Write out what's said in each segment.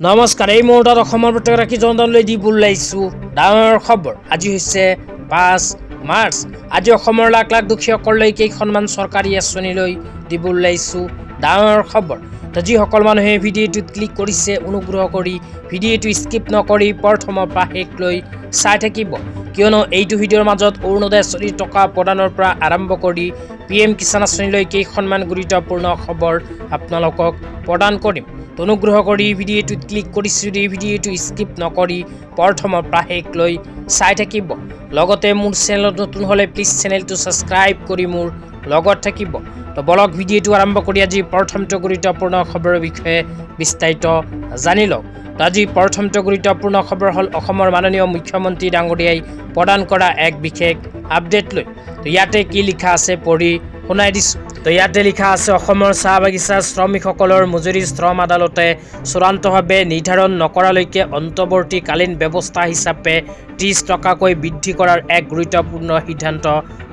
নমস্কাৰ। এই মুহূৰ্তত অসমৰ প্ৰত্যেক ৰাখি জনতালৈ দি ওলাইছোঁ ডাঙৰ খবৰ। আজি হৈছে 5 মাৰ্চ। আজি অসমৰ লাখ লাখ দুখীয়াসকললৈ কেইখনমান চৰকাৰী আঁচনিলৈ দিব ওলাইছোঁ ডাঙৰ খবৰ। তো যিসকল মানুহে ভিডিঅ'টোত ক্লিক কৰিছে অনুগ্ৰহ কৰি ভিডিঅ'টো স্কিপ নকৰি প্ৰথমৰ পৰা শেষলৈ চাই থাকিব, কিয়নো এইটো ভিডিঅ'ৰ মাজত অৰুণোদয় আঁচনিৰ টকা প্ৰদানৰ পৰা আৰম্ভ কৰি PM কিষাণ আঁচনিলৈ কেইখনমান গুৰুত্বপূৰ্ণ খবৰ আপোনালোকক প্ৰদান কৰিম। অনুগ্ৰহ কৰি ভিডিঅ'টোত ক্লিক কৰিছোঁ যদি ভিডিঅ'টো স্কিপ নকৰি প্ৰথমৰ পৰা শেষলৈ চাই থাকিব। লগতে মোৰ চেনেলত নতুন হ'লে প্লিজ চেনেলটো ছাবস্ক্ৰাইব কৰি মোৰ লগত থাকিব। তো বলক ভিডিঅ'টো আৰম্ভ কৰি আজি প্ৰথমটো গুৰুত্বপূৰ্ণ খবৰৰ বিষয়ে বিস্তাৰিত জানি লওক। তো আজি প্ৰথমটো গুৰুত্বপূৰ্ণ খবৰ হ'ল অসমৰ মাননীয় মুখ্যমন্ত্ৰী ডাঙৰীয়াই প্ৰদান কৰা এক বিশেষ আপডেট লৈ। তো ইয়াতে কি লিখা আছে পঢ়ি শুনাই দিছোঁ। তো ইয়াতে লিখা আছে, অসমৰ চাহ বাগিচা শ্ৰমিকসকলৰ মজুৰি শ্ৰম আদালতে চূড়ান্তভাৱে নিৰ্ধাৰণ নকৰালৈকে অন্তৱৰ্তীকালীন ব্যৱস্থা হিচাপে 30 টকাকৈ বৃদ্ধি কৰাৰ এক গুৰুত্বপূৰ্ণ সিদ্ধান্ত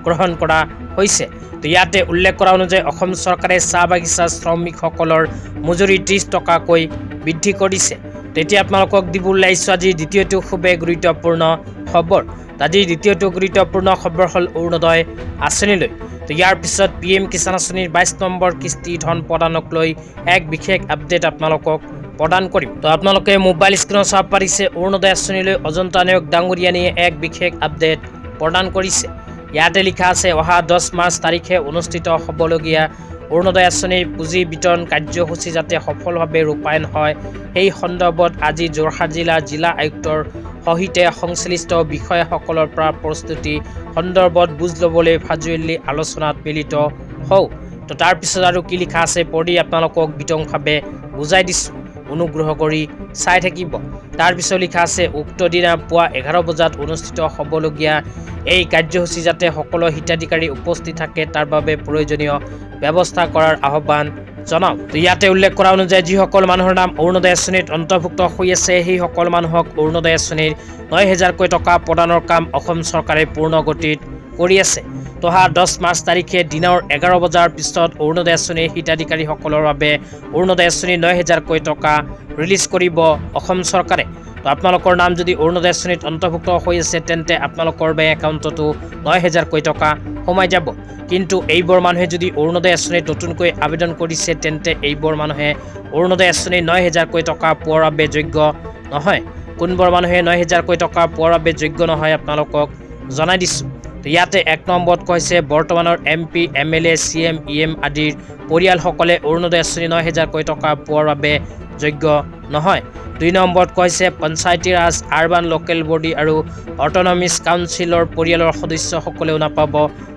গ্ৰহণ কৰা হৈছে। তো ইয়াতে উল্লেখ কৰা অনুযায়ী অসম চৰকাৰে চাহ বাগিচা শ্ৰমিকসকলৰ মজুৰি 30 টকাকৈ বৃদ্ধি কৰিছে। তেতিয়া আপোনালোকক দিব ওলাইছোঁ আজি দ্বিতীয়টো খুবেই গুৰুত্বপূৰ্ণ খবৰ। আজিৰ দ্বিতীয়টো গুৰুত্বপূৰ্ণ খবৰ হ'ল অৰুণোদয় আঁচনিলৈ। তো ইয়াৰ পিছত PM কিষাণ আঁচনিৰ 22 নম্বৰ কিস্তি ধন প্ৰদানক লৈ এক বিশেষ আপডেট আপোনালোকক প্ৰদান কৰিম। তো আপোনালোকে মোবাইল স্ক্ৰীনত চাব পাৰিছে অৰুণোদয় আঁচনিলৈ অজন্তা নায়ক ডাঙৰীয়ানীয়ে এক বিশেষ আপডেট প্ৰদান কৰিছে। ইয়াতে লিখা আছে, অহা 10 মাৰ্চ তাৰিখে অনুষ্ঠিত হ'বলগীয়া অৰুণোদয় আঁচনিৰ পুঁজি বিতৰণ কাৰ্যসূচী যাতে সফলভাৱে ৰূপায়ণ হয় সেই সন্দৰ্ভত আজি যোৰহাট জিলা আয়ুক্তৰ সহিতে সংশ্লিষ্ট বিষয়াসকলৰ পৰা প্ৰস্তুতি সন্দৰ্ভত বুজ ল'বলৈ ভাৰ্চুৱেলি আলোচনাত মিলিত হওঁ। তো তাৰপিছত আৰু কি লিখা আছে পঢ়ি আপোনালোকক বিতংভাৱে বুজাই দিছোঁ, অনুগ্ৰহ কৰি চাই থাকিব। তাৰপিছত লিখা আছে, উক্ত দিনা পুৱা 11 বজাত অনুষ্ঠিত হ'বলগীয়া এই কাৰ্যসূচী যাতে সকলো হিতাধিকাৰী উপস্থিত থাকে তাৰ বাবে প্ৰয়োজনীয় ব্যৱস্থা কৰাৰ আহ্বান জনাওঁ। তো ইয়াতে উল্লেখ কৰা অনুযায়ী যিসকল মানুহৰ নাম অৰুণোদয় আঁচনিত অন্তৰ্ভুক্ত হৈ আছে সেইসকল মানুহক অৰুণোদয় আঁচনিৰ 9,000কৈ টকা প্ৰদানৰ কাম অসম চৰকাৰে পূৰ্ণ গতিত কৰি আছে। তো অহা 10 মাৰ্চ তাৰিখে দিনৰ 11 বজাৰ পিছত অৰুণোদয় আঁচনিৰ হিতাধিকাৰীসকলৰ বাবে অৰুণোদয় আঁচনিৰ 9,000কৈ টকা ৰিলিজ কৰিব অসম চৰকাৰে। তো আপোনালোকৰ নাম যদি অৰুণোদয় আঁচনিত অন্তৰ্ভুক্ত হৈ আছে তেন্তে আপোনালোকৰ বেংক একাউণ্টতো 9,000কৈ টকা সোমাই যাব। কিন্তু এইবোৰ মানুহে যদি অৰুণোদয় আঁচনিত নতুনকৈ আবেদন কৰিছে তেন্তে এইবোৰ মানুহে অৰুণোদয় আঁচনিৰ 9,000কৈ টকা পোৱাৰ বাবে যোগ্য নহয়। কোনবোৰ মানুহে 9,000কৈ টকা পোৱাৰ বাবে যোগ্য নহয় আপোনালোকক জনাই দিছোঁ। তো ইয়াতে 1 নম্বৰত কৈছে, বৰ্তমানৰ MP, MLA, CM, EM আদিৰ পৰিয়ালসকলে অৰুণোদয় আঁচনি 9,000কৈ টকা পোৱাৰ বাবে যোগ্য নহয়। 2 নম্বৰত কৈছে, Panchayati Raj, urban local body আৰু অট'নমিছ কাউন্সিলৰ পৰিয়ালৰ সদস্যসকলেও নাপাব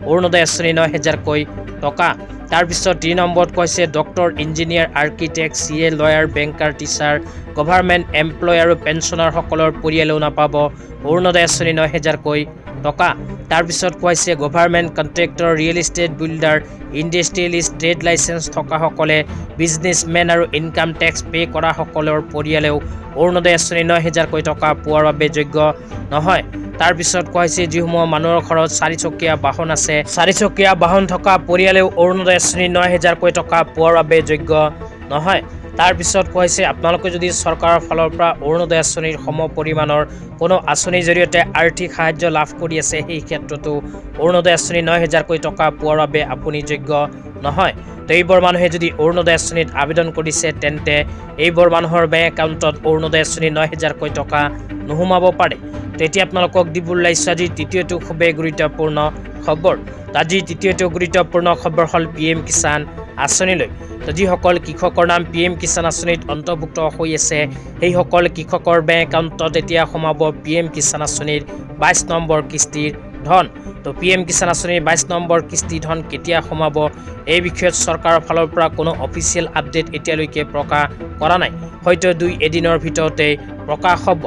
অৰুণোদয় আঁচনি 9,000কৈ টকা। তাৰপিছত 3 নম্বৰত কৈছে, doctor, engineer, architect, CA, lawyer, banker, teacher, government employee আৰু পেঞ্চনাৰসকলৰ পৰিয়ালেও নাপাব অৰুণোদয় আঁচনি 9,000কৈ টকা। তাৰপিছত কৈছে, government contractor, real estate builder, industrialist, trade licence থকাসকলে, বিজনেছমেন আৰু ইনকাম টেক্স পে' কৰাসকলৰ পৰিয়ালেও অৰুণোদয় আঁচনি 9,000কৈ টকা পোৱাৰ বাবে যোগ্য নহয়। তাৰপিছত কৈছে, যিসমূহ মানুহৰ ঘৰত 4চকীয়া বাহন আছে, 4চকীয়া বাহন থকা পৰিয়ালেও অৰুণোদয় আঁচনি 9,000কৈ টকা পোৱাৰ বাবে যোগ্য নহয়। তাৰপিছত কৈছে, আপোনালোকে যদি চৰকাৰৰ ফালৰ পৰা অৰুণোদয় আঁচনিৰ সম পৰিমাণৰ কোনো আঁচনিৰ জৰিয়তে আৰ্থিক সাহায্য লাভ কৰি আছে সেই ক্ষেত্ৰতো অৰুণোদয় আঁচনি 9,000কৈ টকা পোৱাৰ বাবে আপুনি যোগ্য নহয়। তো এইবোৰ মানুহে যদি অৰুণোদয় আঁচনিত আবেদন কৰিছে তেন্তে এইবোৰ মানুহৰ বেংক একাউণ্টত অৰুণোদয় আঁচনি 9,000কৈ টকা নোসোমাব পাৰে। তেতিয়া আপোনালোকক দিব ওলাইছোঁ আজি তৃতীয়টো খুবেই গুৰুত্বপূৰ্ণ খবৰ। আজি তৃতীয়টো গুৰুত্বপূৰ্ণ খবৰ হ'ল PM কিষাণ আঁচনিলৈ। তো যিসকল কৃষকৰ নাম PM কিষাণ আঁচনিত অন্তৰ্ভুক্ত হৈ আছে সেইসকল কৃষকৰ বেংক একাউণ্টত এতিয়া সোমাব PM কিষাণ আঁচনিৰ 22 নম্বৰ কিস্তিৰ ধন। তো PM কিষাণ আঁচনিৰ 22 নম্বৰ কিস্তি ধন কেতিয়া সোমাব এই বিষয়ত চৰকাৰৰ ফালৰ পৰা কোনো অফিচিয়েল আপডেট এতিয়ালৈকে প্ৰকাশ কৰা নাই। হয়তো 2 এদিনৰ ভিতৰতেই প্ৰকাশ হ'ব।